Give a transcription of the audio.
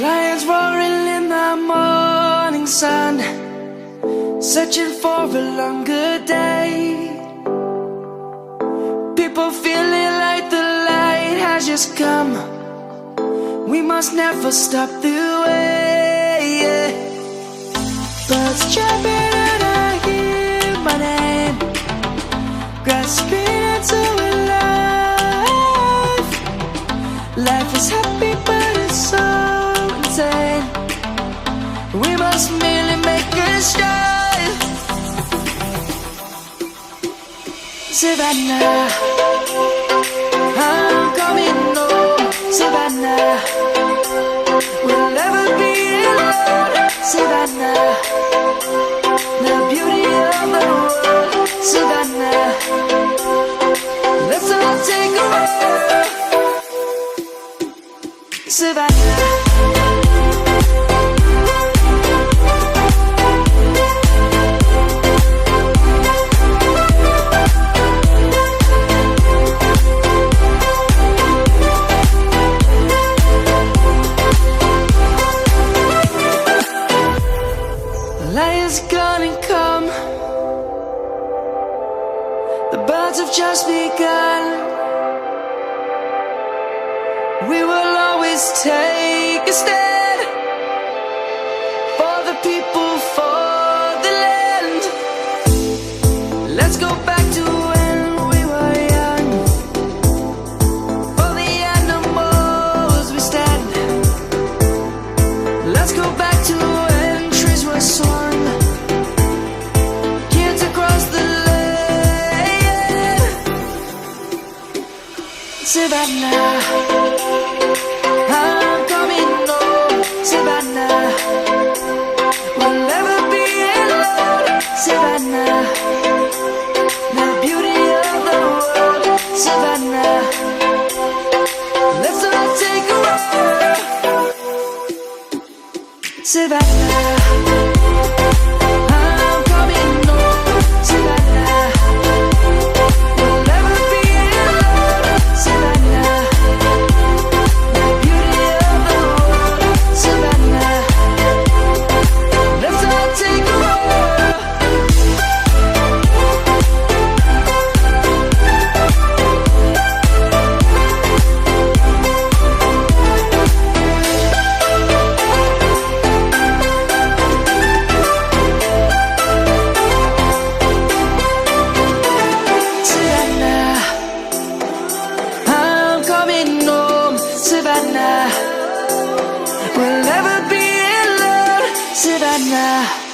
Lions roaring in the morning sun, searching for a longer day. People feeling like the light has just come. We must never stop the way. Birds jumping and I hear my name, grasping into a life. Life is happy but it's so insane. We must merely make a start. Savannah, I'm coming home. Savannah, we'll never be alone. Savannah, the beauty of the world. Savannah, let's all take a walk. Savannah. Lion's gonna come. The birds have just begun. We will always take a stand for the people, for the land. Let's go back to when we were young. For the animals we stand. Let's go back to when trees were swung. Savannah, I'm coming home, Savannah. We'll never be alone, Savannah. The beauty of the world, Savannah. Let's all take a walk, Savannah. I'm coming home, Savannah. We'll never be alone, Savannah. The beauty of the world, Savannah. Let's all take a walk. Savannah, I'm coming home, Savannah. We'll never be alone, Savannah.